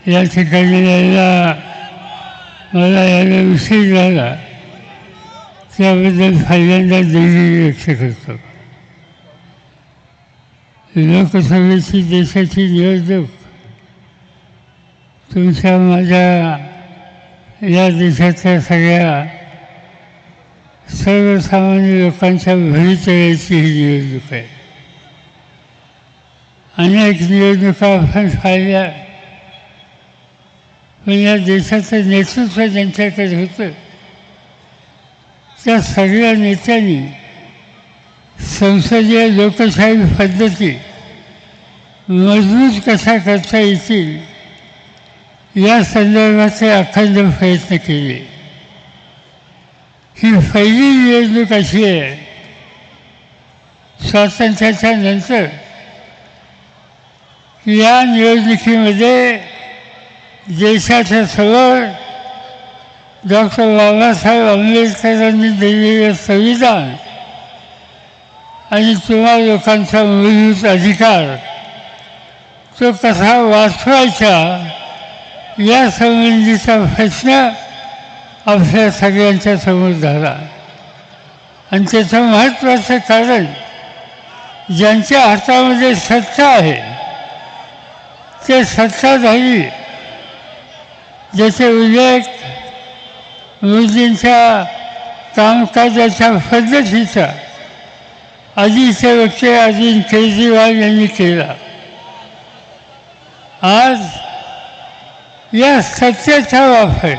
या ठिकाणी यायला मला यायला उशीर झाला त्याबद्दल पहिल्यांदा दिल्ली व्यक्त करतो. लोकसभेची देशाची निवडणूक तुमच्या माझ्या या देशातल्या सगळ्या सर्वसामान्य लोकांच्या भवितव्याची ही निवडणूक आहे. अनेक निवडणुका आपण पाहिल्या, पण या देशाचं नेतृत्व ज्यांच्याकडे होतं त्या सगळ्या नेत्यांनी संसदीय लोकशाही पद्धती मजबूत कशा करता येतील या संदर्भाचे अखंड प्रयत्न केले. ही पहिली निवडणूक अशी आहे स्वातंत्र्याच्या नंतर की या निवडणुकीमध्ये देशाच्या समोर डॉक्टर बाबासाहेब आंबेडकरांनी दिलेले संविधान आणि तुम्हा लोकांचा मूलभूत अधिकार तो कसा वाचवायचा या संबंधीचा प्रश्न आपल्या सगळ्यांच्या समोर झाला. आणि त्याचं महत्त्वाचं कारण ज्यांच्या हातामध्ये सत्ता आहे ते सत्ताधारी ज्याचे उल्लेख मोदींच्या कामकाजाच्या पद्धतीचा आधीचे वक्ते अरविंद केजरीवाल यांनी केला. आज या सत्तेचा वापर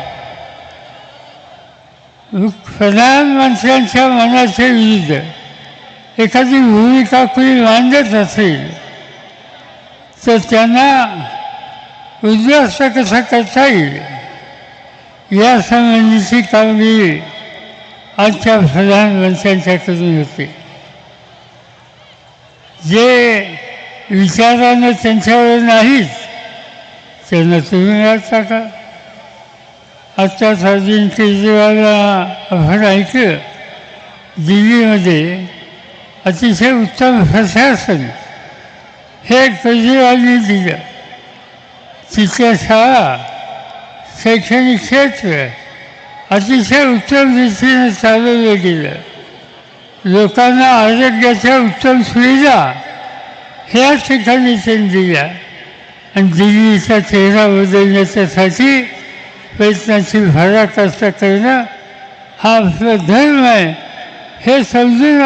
प्रधानमंत्र्यांच्या मनाच्या विरुद्ध एखादी भूमिका कुणी मांडत असेल तर त्यांना उद्ध्वस्त कसं करता येईल या संबंधीची कामगिरी आजच्या प्रधानमंत्र्यांच्याकडून होते. जे विचारानं त्यांच्यावर नाहीच त्यांना तुरुंगात टाका. आत्ताच अरविंद केजरीवालला आपण ऐकलं दिल्लीमध्ये अतिशय उत्तम प्रशासन हे केजरीवालनी दिलं. तिथल्या शाळा शैक्षणिक क्षेत्र अतिशय उत्तम रीतीने चालवलं गेलं. लोकांना आरोग्याच्या उत्तम सुविधा ह्या ठिकाणी त्यांनी दिल्या आणि दिल्लीचा चेहरा बदलण्याच्यासाठी प्रयत्नाची पराकाष्ठा करणं हा आपला धर्म आहे हे समजून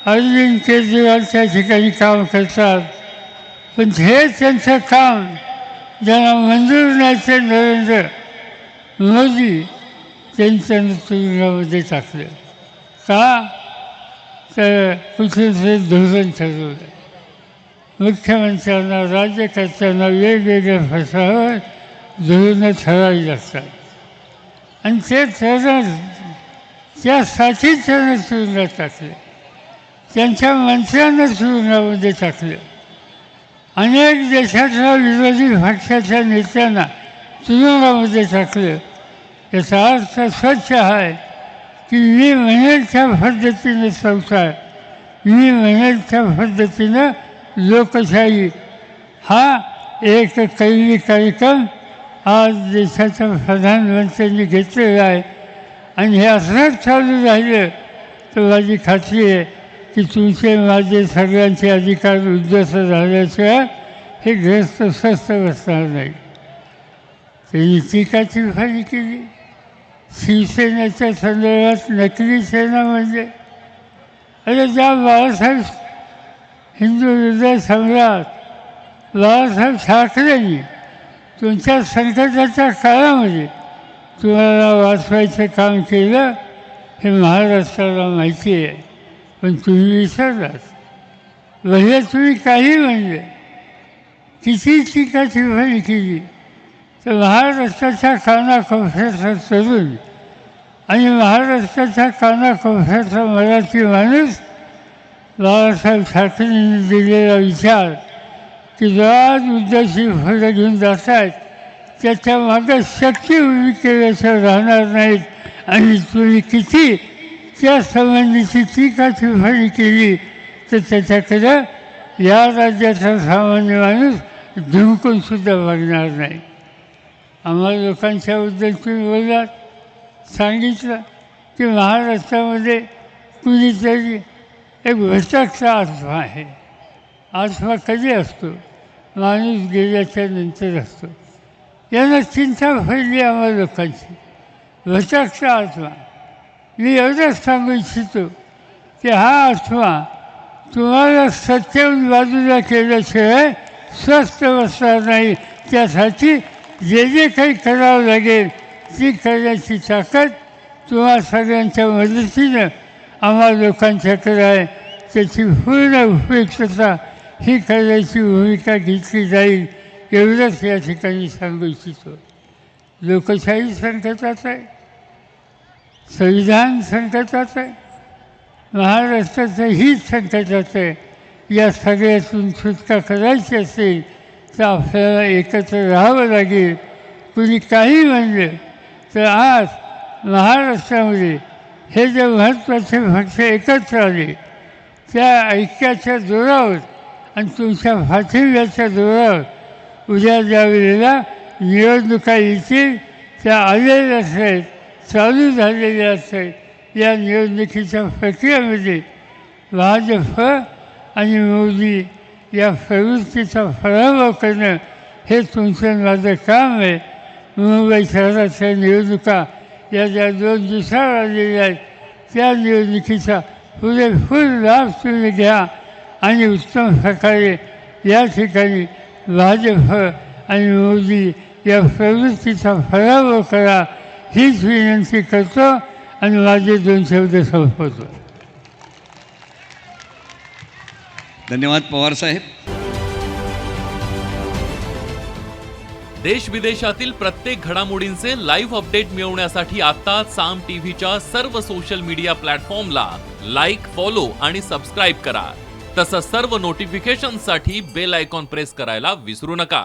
अरविंद केजरीवाल त्या ठिकाणी काम करतात. पण हे त्यांचं काम ज्यांना मंजूर नाही ते नरेंद्र मोदी त्यांचं तुरुंगामध्ये टाकलं. का तर कुठेतरी धोरण ठरवलं. मुख्यमंत्र्यांना राज्यकर्त्यांना वेगवेगळ्या प्रश्नावर धोरणं ठरावी लागतात आणि ते धोरण त्यासाठी त्यांना तुरुंगात टाकले. त्यांच्या मंत्र्यांना तुरुंगामध्ये टाकलं. अनेक देशातल्या विरोधी पक्षाच्या नेत्यांना तुरुंगामध्ये टाकलं. याचा अर्थ स्वच्छ आहे की मी म्हणेल त्या पद्धतीनं संसार, मी म्हणेल त्या पद्धतीनं लोकशाही हा एक कैली कार्यक्रम आज देशाच्या प्रधानमंत्र्यांनी घेतलेला आहे. आणि हे असंच चालू राहिलं तर माझी खात्री आहे की तुमचे माझे सगळ्यांचे अधिकार उद्ध्वस्त झाल्याशिवाय हे ग्रस्त स्वस्थ बसणार नाही. त्यांनी टीकाची टिप्पणी केली. शिवसेनेच्या संदर्भात नकली सेना म्हणजे अरे ज्या बाळासाहेब हिंदू हृदय सम्राट बाळासाहेब ठाकरेंनी तुमच्या संकटाच्या काळामध्ये तुम्हाला वाचवायचं काम केलं हे महाराष्ट्राला माहिती आहे. पण तुम्ही विसरलात. भले तुम्ही काही म्हणले किती टीका टिप्पणी केली तर महाराष्ट्राच्या कानाकोपऱ्याचा तरुण आणि महाराष्ट्राच्या कानाकोपऱ्याचा मराठी माणूस बाळासाहेब ठाकरेंनी दिलेला विचार की जो आज उद्याची फळं घेऊन जात आहेत त्याच्या मागं शक्ती उभी केल्याशिवाय राहणार नाहीत आणि तुम्ही किती त्या संबंधीची टीका टिप्पणी केली तर त्याच्याकडं या राज्याचा सामान्य माणूस धुमकून सुद्धा वागणार नाही. आम्हाला लोकांच्याबद्दल तुम्ही बोललात, सांगितलं की महाराष्ट्रामध्ये कुणीतरी एक भटकता आत्मा आहे. आत्मा कधी असतो? माणूस गेल्याच्या नंतर असतो. यांना चिंता फैली आम्हाला लोकांची. भटकता आत्मा. मी एवढंच सांगू इच्छितो की हा आत्मा तुम्हाला सत्याहून बाजूला केल्याशिवाय स्वस्थ बसणार नाही. त्यासाठी जे जे काही करावं लागेल ती करण्याची ताकद तुम्हा सगळ्यांच्या मदतीनं आम्हा लोकांच्याकडे आहे. त्याची पूर्ण उपयुक्तता ही करण्याची भूमिका घेतली जाईल एवढंच या ठिकाणी सांगू इच्छितो. लोकशाही संकटात आहे, संविधान संकटात आहे, महाराष्ट्राचं हित संकटात आहे. या सगळ्यातून सुटका करायची असेल तर आपल्याला एकत्र राहावं लागेल. कुणी काही म्हणलं तर आज महाराष्ट्रामध्ये हे जे महत्त्वाचे पक्ष एकत्र आले त्या ऐक्याच्या जोरावर आणि तुमच्या पाठिंब्याच्या जोरावर उद्या ज्या वेळेला निवडणुका येतील त्या आलेल्या आहेत, चालू झालेल्या आहेत. या निवडणुकीच्या प्रक्रियेमध्ये भाजप आणि मोदी या प्रवृत्तीचा पराभव करणं हे तुमचं माझं काम आहे. मुंबई शहराच्या निवडणुका या ज्या 2 दिवसावर आलेल्या आहेत त्या निवडणुकीचा पुरेपूर लाभ तुम्ही घ्या आणि उत्तम प्रकारे या ठिकाणी भाजप आणि मोदी या प्रवृत्तीचा पराभव करा हीच विनंती करतो आणि माझे 2 शब्द संपवतो. धन्यवाद पवार साहेब. देश विदेशातील प्रत्येक घडामोडींचे लाईव्ह अपडेट मिळवण्यासाठी आता साम टीव्हीच्या सर्व सोशल मीडिया प्लॅटफॉर्मला लाईक, फॉलो आणि सबस्क्राईब करा. तसंच सर्व नोटिफिकेशनसाठी बेल आयकॉन प्रेस करायला विसरू नका.